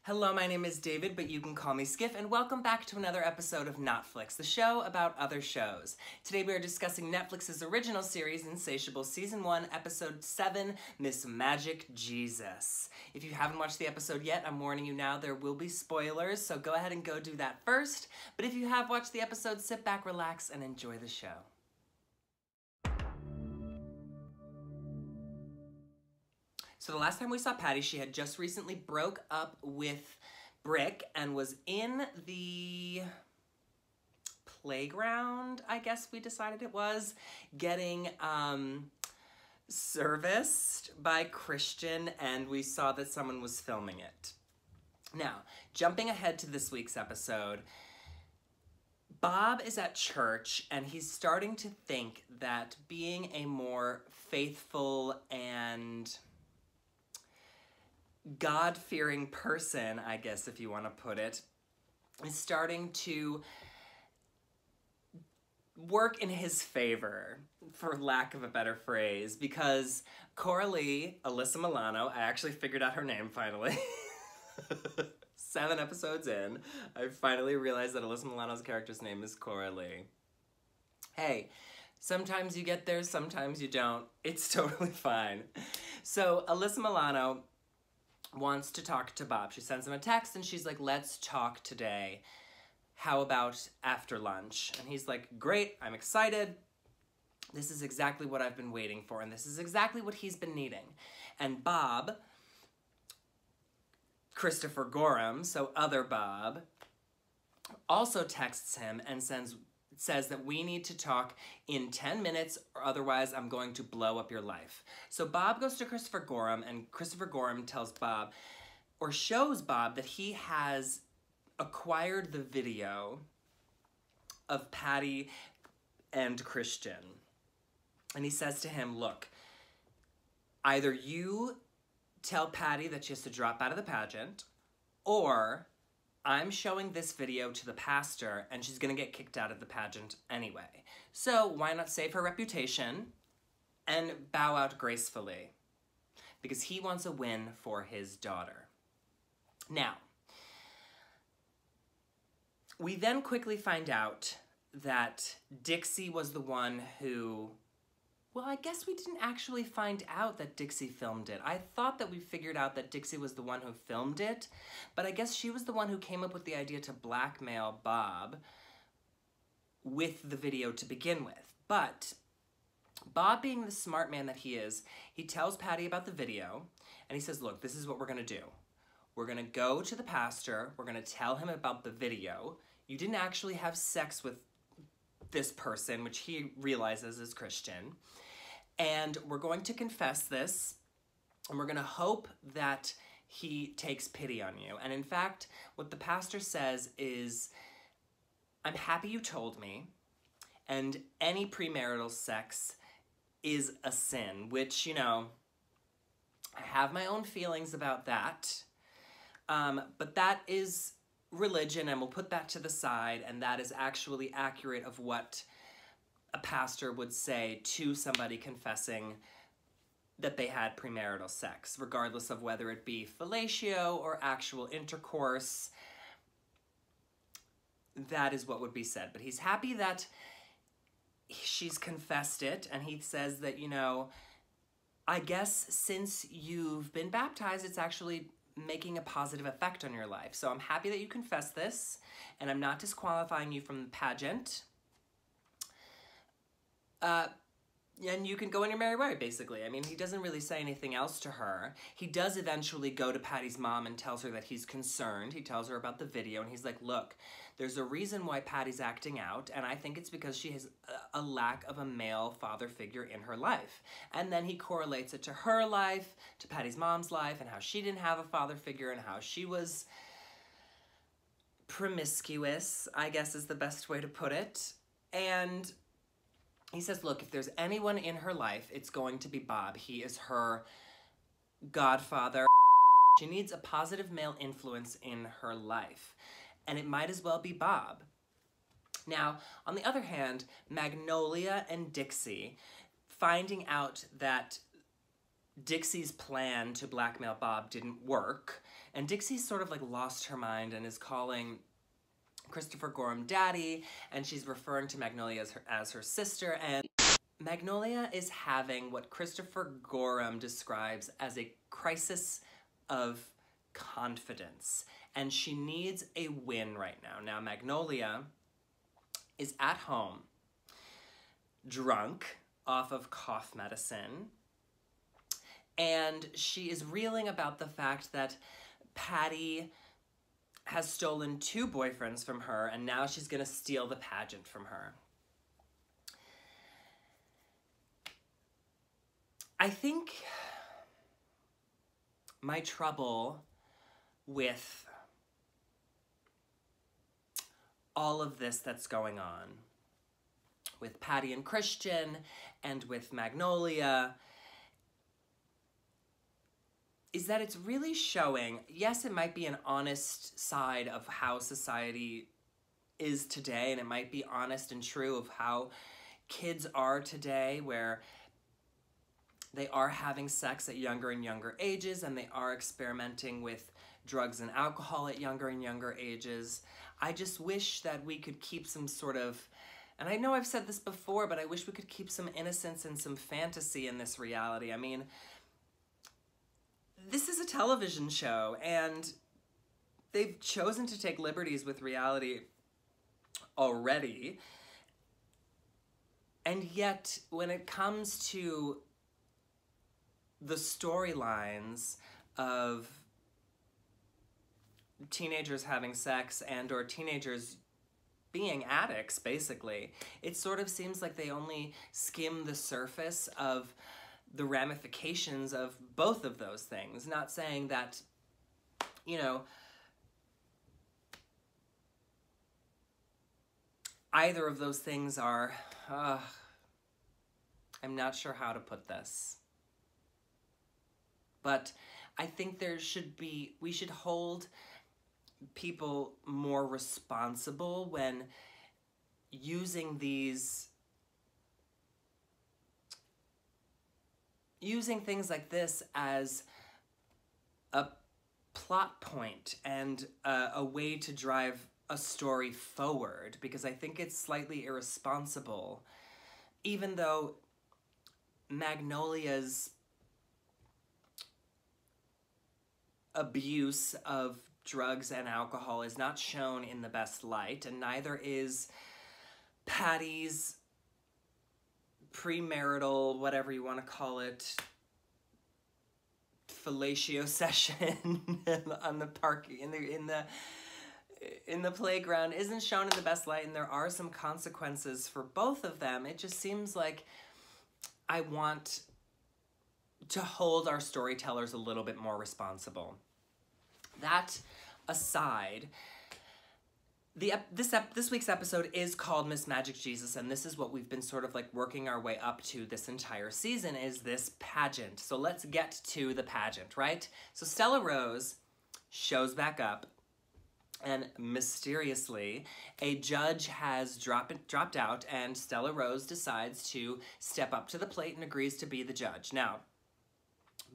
Hello, my name is David, but you can call me Skiff, and welcome back to another episode of Notflix, the show about other shows. Today we are discussing Netflix's original series, Insatiable, Season 1, Episode 7, Miss Magic Jesus. If you haven't watched the episode yet, I'm warning you now, there will be spoilers, so go ahead and go do that first. But if you have watched the episode, sit back, relax, and enjoy the show. So the last time we saw Patti, she had just recently broke up with Brick and was in the playground, I guess we decided it was, getting serviced by Christian, and we saw that someone was filming it. Now, jumping ahead to this week's episode, Bob is at church and he's starting to think that being a more faithful and God-fearing person, I guess if you want to put it, is starting to work in his favor, for lack of a better phrase, because Coralie, Alyssa Milano, I actually figured out her name finally. 7 episodes in, I finally realized that Alyssa Milano's character's name is Coralie. Hey, sometimes you get there, sometimes you don't. It's totally fine. So Alyssa Milano wants to talk to Bob. She sends him a text and she's like, let's talk today. How about after lunch? And he's like, great, I'm excited. This is exactly what I've been waiting for, and this is exactly what he's been needing. And Bob, Christopher Gorham, so other Bob, also texts him and says that we need to talk in 10 minutes or otherwise I'm going to blow up your life. So Bob goes to Christopher Gorham, and Christopher Gorham tells Bob, or shows Bob, that he has acquired the video of Patti and Christian. And he says to him, look, either you tell Patti that she has to drop out of the pageant, or I'm showing this video to the pastor and she's gonna get kicked out of the pageant anyway. So why not save her reputation and bow out gracefully? Because he wants a win for his daughter. Now, we then quickly find out that Dixie was the one who, well, I guess we didn't actually find out that Dixie filmed it. I thought that we figured out that Dixie was the one who filmed it, but I guess she was the one who came up with the idea to blackmail Bob with the video to begin with. But Bob, being the smart man that he is, he tells Patti about the video, and he says, look, this is what we're gonna do. We're gonna go to the pastor, we're gonna tell him about the video. You didn't actually have sex with this person, which he realizes is Christian. And we're going to confess this, and we're going to hope that he takes pity on you. And in fact, what the pastor says is, I'm happy you told me, and any premarital sex is a sin, which, you know, I have my own feelings about that. But that is religion, and we'll put that to the side, and that is actually accurate of what a pastor would say to somebody confessing that they had premarital sex, regardless of whether it be fellatio or actual intercourse. That is what would be said. But he's happy that she's confessed it, and he says that, you know, I guess since you've been baptized, it's actually making a positive effect on your life. So I'm happy that you confessed this, and I'm not disqualifying you from the pageant. And you can go on your merry way, basically. I mean, he doesn't really say anything else to her. He does eventually go to Patti's mom and tells her that he's concerned. He tells her about the video, and he's like, look, there's a reason why Patti's acting out, and I think it's because she has a lack of a male father figure in her life. And then he correlates it to her life, to Patti's mom's life, and how she didn't have a father figure, and how she was promiscuous, I guess is the best way to put it. And he says, look, if there's anyone in her life, it's going to be Bob. He is her godfather. She needs a positive male influence in her life, and it might as well be Bob. Now, on the other hand, Magnolia and Dixie, finding out that Dixie's plan to blackmail Bob didn't work, And Dixie's sort of like lost her mind and is calling Christopher Gorham daddy, and she's referring to Magnolia as her sister, and Magnolia is having what Christopher Gorham describes as a crisis of confidence, and she needs a win right now. Now, Magnolia is at home, drunk off of cough medicine, and she is reeling about the fact that Patti has stolen 2 boyfriends from her, and now she's gonna steal the pageant from her. I think my trouble with all of this that's going on with Patti and Christian and with Magnolia is that it's really showing, yes, it might be an honest side of how society is today, and it might be honest and true of how kids are today, where they are having sex at younger and younger ages, and they are experimenting with drugs and alcohol at younger and younger ages. I just wish that we could keep some sort of, and I know I've said this before, but I wish we could keep some innocence and some fantasy in this reality. I mean, this is a television show, and they've chosen to take liberties with reality already. And yet, when it comes to the storylines of teenagers having sex and or teenagers being addicts, basically, it sort of seems like they only skim the surface of the ramifications of both of those things. Not saying that, you know, either of those things are, I'm not sure how to put this. But I think we should hold people more responsible when using things like this as a plot point and a way to drive a story forward, because I think it's slightly irresponsible, even though Magnolia's abuse of drugs and alcohol is not shown in the best light, and neither is Patti's premarital, whatever you want to call it, fellatio session on the park in the playground isn't shown in the best light, and there are some consequences for both of them. It just seems like I want to hold our storytellers a little bit more responsible. That aside, this week's episode is called Miss Magic Jesus, and this is what we've been sort of like working our way up to this entire season, is this pageant. So let's get to the pageant, right? So Stella Rose shows back up, and mysteriously, a judge has dropped out, and Stella Rose decides to step up to the plate and agrees to be the judge. Now,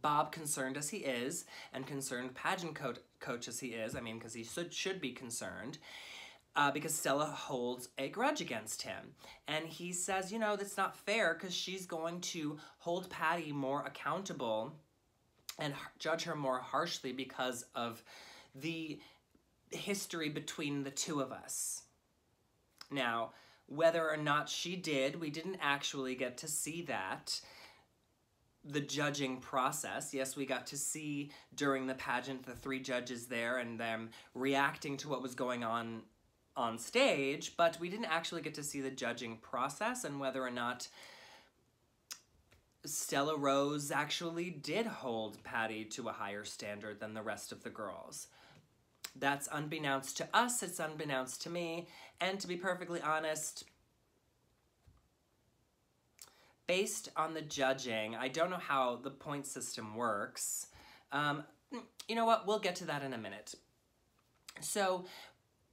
Bob, concerned as he is, and concerned pageant coach as he is, I mean, because he should be concerned, because Stella holds a grudge against him. And he says, you know, that's not fair, because she's going to hold Patti more accountable and judge her more harshly because of the history between the two of us. Now, whether or not she did, we didn't actually get to see that. The judging process. Yes, we got to see during the pageant the 3 judges there and them reacting to what was going on stage, but we didn't actually get to see the judging process and whether or not Stella Rose actually did hold Patti to a higher standard than the rest of the girls. That's unbeknownst to us, it's unbeknownst to me, and to be perfectly honest, based on the judging, I don't know how the point system works. You know what? We'll get to that in a minute. So,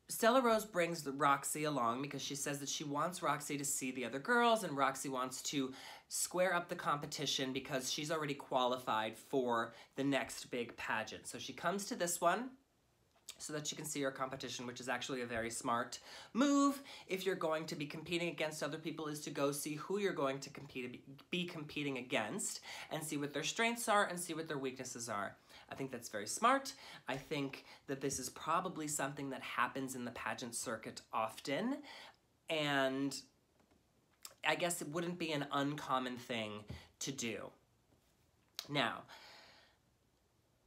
Stella Rose brings Roxy along because she says that she wants Roxy to see the other girls, and Roxy wants to square up the competition because she's already qualified for the next big pageant. So she comes to this one so that she can see her competition, which is actually a very smart move if you're going to be competing against other people, is to go see who you're going to be competing against and see what their strengths are and see what their weaknesses are. I think that's very smart. I think that this is probably something that happens in the pageant circuit often, and I guess it wouldn't be an uncommon thing to do. Now,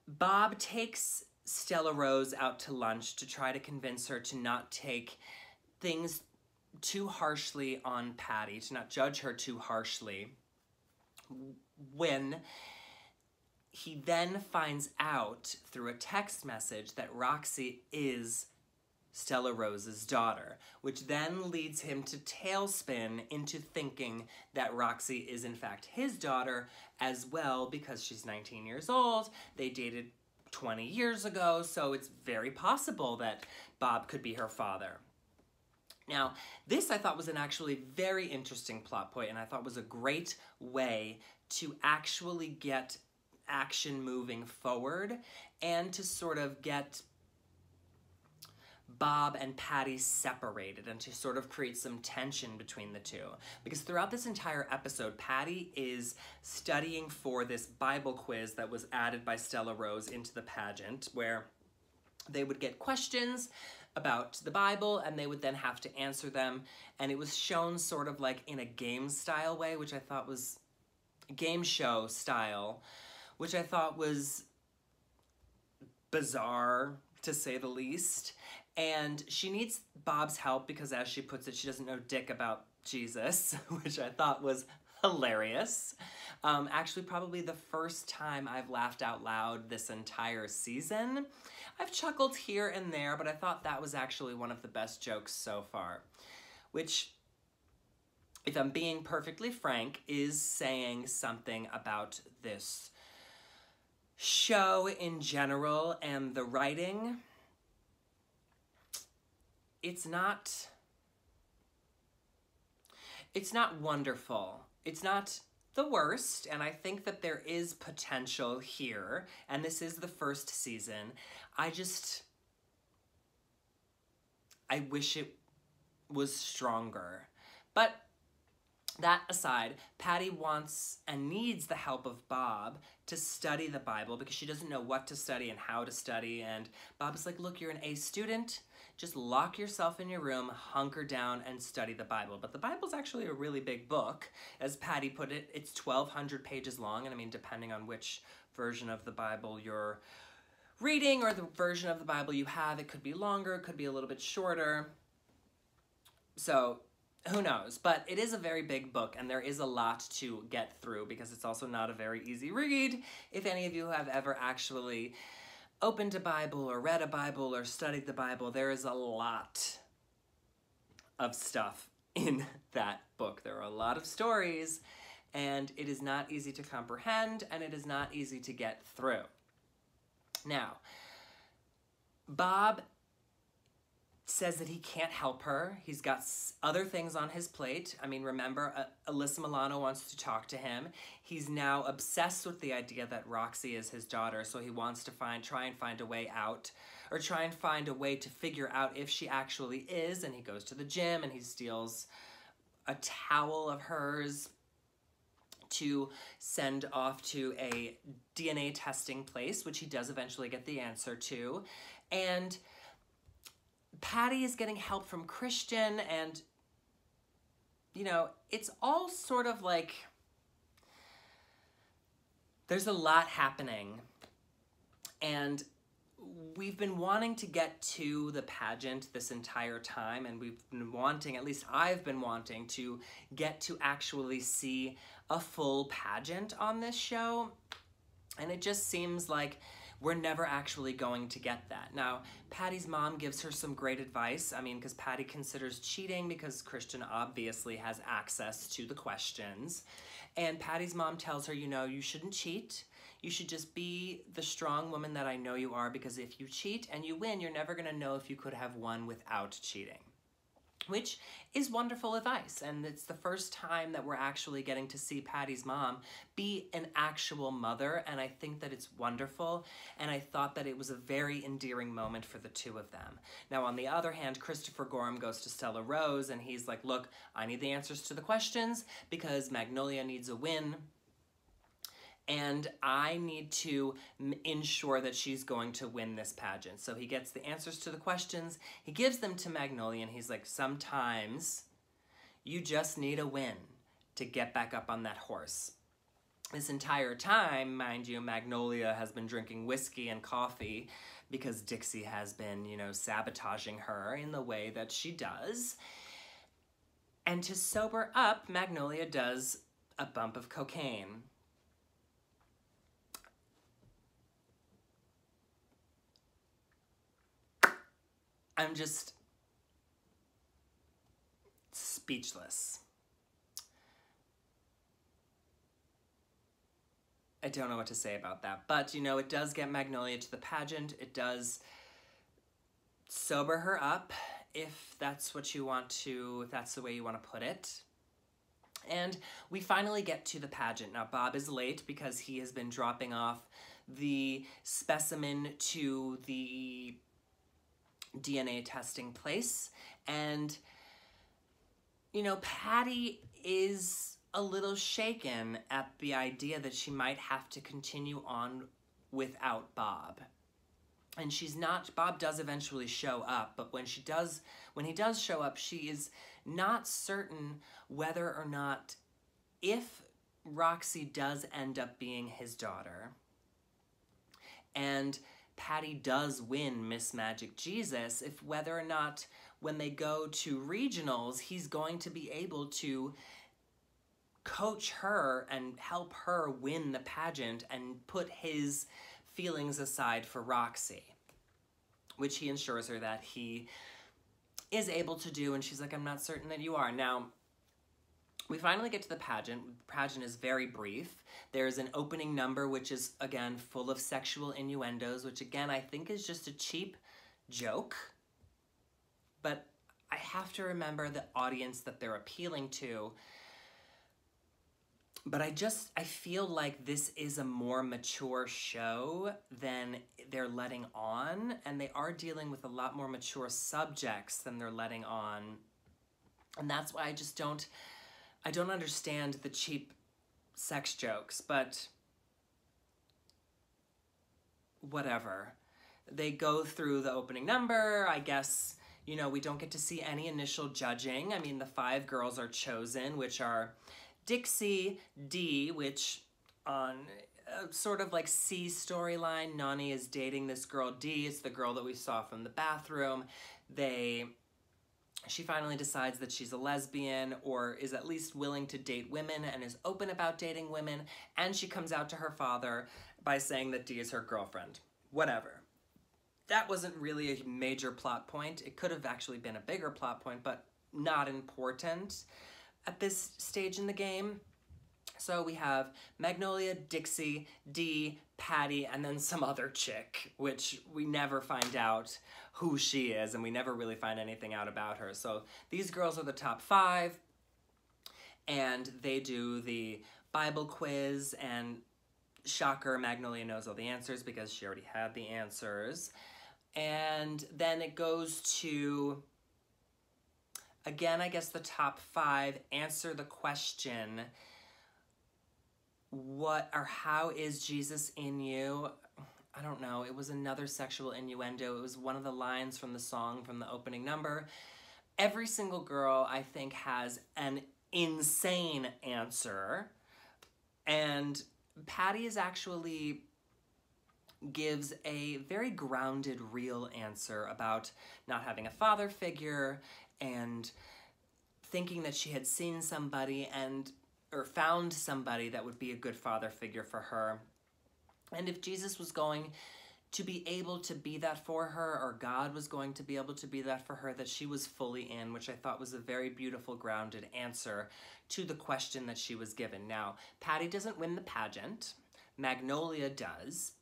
Bob takes Stella Rose out to lunch to try to convince her to not take things too harshly on Patti, to not judge her too harshly, when he then finds out through a text message that Roxy is Stella Rose's daughter, which then leads him to tailspin into thinking that Roxy is in fact his daughter as well, because she's 19 years old. They dated 20 years ago, so it's very possible that Bob could be her father. Now, this I thought was an actually very interesting plot point, and I thought was a great way to actually get action moving forward and to sort of get Bob and Patti separated and to sort of create some tension between the two. Because throughout this entire episode, Patti is studying for this Bible quiz that was added by Stella Rose into the pageant, where they would get questions about the Bible and they would then have to answer them. And it was shown sort of like in a game style way, which I thought was game show style, which I thought was bizarre, to say the least. And she needs Bob's help because, as she puts it, she doesn't know dick about Jesus, which I thought was hilarious. Actually, probably the first time I've laughed out loud this entire season. I've chuckled here and there, but I thought that was actually one of the best jokes so far, which, if I'm being perfectly frank, is saying something about this show in general and the writing. It's not wonderful. It's not the worst, and I think that there is potential here, and this is the first season. I wish it was stronger. But that aside, Patti wants and needs the help of Bob to study the Bible because she doesn't know what to study and how to study, and Bob's like, look, you're an A student. Just lock yourself in your room, hunker down, and study the Bible. But the Bible's actually a really big book. As Patti put it, it's 1,200 pages long, and I mean, depending on which version of the Bible you're reading or the version of the Bible you have, it could be longer, it could be a little bit shorter. So, who knows? But it is a very big book, and there is a lot to get through because it's also not a very easy read. If any of you have ever actually opened a Bible or read a Bible or studied the Bible, there is a lot of stuff in that book. There are a lot of stories, and it is not easy to comprehend, and it is not easy to get through. Now, Bob says that he can't help her. He's got other things on his plate. I mean, remember, Alyssa Milano wants to talk to him. He's now obsessed with the idea that Roxy is his daughter, so he wants to try and find a way out, or try and find a way to figure out if she actually is, and he goes to the gym and he steals a towel of hers to send off to a DNA testing place, which he does eventually get the answer to. And Patti is getting help from Christian, and, you know, it's all sort of like, there's a lot happening, and we've been wanting to get to the pageant this entire time, and we've been wanting, at least I've been wanting, to get to actually see a full pageant on this show, and it just seems like we're never actually going to get that. Now, Patti's mom gives her some great advice. I mean, because Patti considers cheating because Christian obviously has access to the questions. And Patti's mom tells her, you know, you shouldn't cheat. You should just be the strong woman that I know you are, because if you cheat and you win, you're never gonna know if you could have won without cheating. Which is wonderful advice, and it's the first time that we're actually getting to see Patti's mom be an actual mother, and I think that it's wonderful, and I thought that it was a very endearing moment for the two of them. Now, on the other hand, Christopher Gorham goes to Stella Rose, and he's like, look, I need the answers to the questions because Magnolia needs a win, and I need to ensure that she's going to win this pageant. So he gets the answers to the questions, he gives them to Magnolia, and he's like, sometimes you just need a win to get back up on that horse. This entire time, mind you, Magnolia has been drinking whiskey and coffee because Dixie has been, you know, sabotaging her in the way that she does. And to sober up, Magnolia does a bump of cocaine. I'm just speechless. I don't know what to say about that, but you know, it does get Magnolia to the pageant. It does sober her up, if that's what you want to, if that's the way you want to put it. And we finally get to the pageant. Now, Bob is late because he has been dropping off the specimen to the DNA testing place, and you know, Patti is a little shaken at the idea that she might have to continue on without Bob. And she's not, Bob does eventually show up, but when he does show up, she is not certain whether or not, if Roxy does end up being his daughter, and Patti does win Miss Magic Jesus, if whether or not when they go to regionals, he's going to be able to coach her and help her win the pageant and put his feelings aside for Roxy, which he assures her that he is able to do, and she's like, I'm not certain that you are. Now, we finally get to the pageant. The pageant is very brief. There's an opening number, which is, again, full of sexual innuendos, which, again, I think is just a cheap joke. But I have to remember the audience that they're appealing to. But I feel like this is a more mature show than they're letting on, and they are dealing with a lot more mature subjects than they're letting on. And that's why I don't understand the cheap sex jokes, but whatever. They go through the opening number. I guess, you know, we don't get to see any initial judging. I mean, the 5 girls are chosen, which are Dixie, D, which on a sort of like C storyline, Nani is dating this girl D. It's the girl that we saw from the bathroom. She finally decides that she's a lesbian, or is at least willing to date women and is open about dating women, and she comes out to her father by saying that D is her girlfriend. Whatever. That wasn't really a major plot point. It could have actually been a bigger plot point, but not important at this stage in the game. So we have Magnolia, Dixie, D, Patti, and then some other chick, which we never find out who she is, and we never really find anything out about her. So these girls are the top 5, and they do the Bible quiz, and shocker, Magnolia knows all the answers because she already had the answers. And then it goes to, again, I guess the top 5 answer the question, what or how is Jesus in you? I don't know. It was another sexual innuendo. It was one of the lines from the song from the opening number. Every single girl, I think, has an insane answer. And Patti is actually gives a very grounded, real answer about not having a father figure and thinking that she had seen somebody or found somebody that would be a good father figure for her. And if Jesus was going to be able to be that for her, or God was going to be able to be that for her, that she was fully in, which I thought was a very beautiful, grounded answer to the question that she was given. Now, Patti doesn't win the pageant, Magnolia does.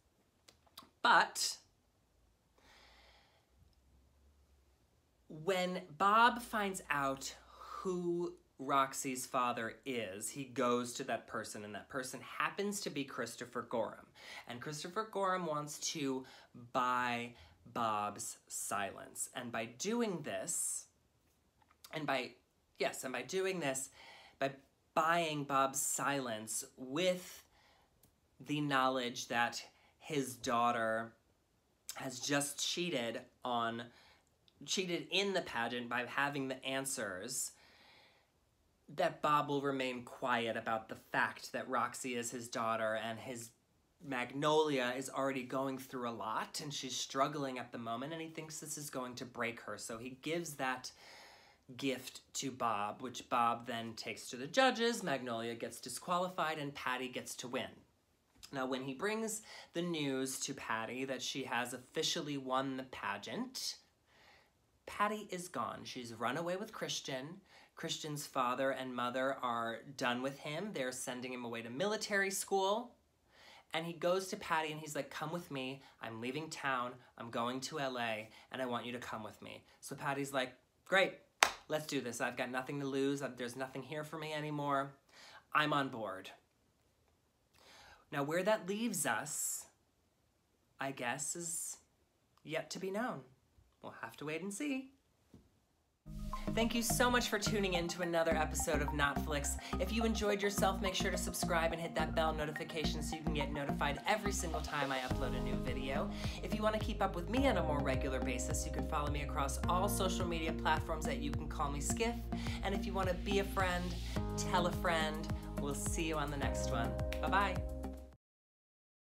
But when Bob finds out who Roxy's father is, he goes to that person, and that person happens to be Christopher Gorham. And Christopher Gorham wants to buy Bob's silence. And by doing this, by buying Bob's silence with the knowledge that his daughter has just cheated in the pageant by having the answers, that Bob will remain quiet about the fact that Roxy is his daughter, and his Magnolia is already going through a lot and she's struggling at the moment, and he thinks this is going to break her. So he gives that gift to Bob, which Bob then takes to the judges. Magnolia gets disqualified and Patti gets to win. Now, when he brings the news to Patti that she has officially won the pageant, Patti is gone. She's run away with Christian. Christian's father and mother are done with him. They're sending him away to military school. And he goes to Patti and he's like, come with me. I'm leaving town. I'm going to LA and I want you to come with me. So Patti's like, great, let's do this. I've got nothing to lose. There's nothing here for me anymore. I'm on board. Now, where that leaves us, I guess, is yet to be known. We'll have to wait and see. Thank you so much for tuning in to another episode of Notflix. If you enjoyed yourself, make sure to subscribe and hit that bell notification so you can get notified every single time I upload a new video. If you want to keep up with me on a more regular basis, you can follow me across all social media platforms that you can call me Skiff. And if you want to be a friend, tell a friend. We'll see you on the next one. Bye-bye.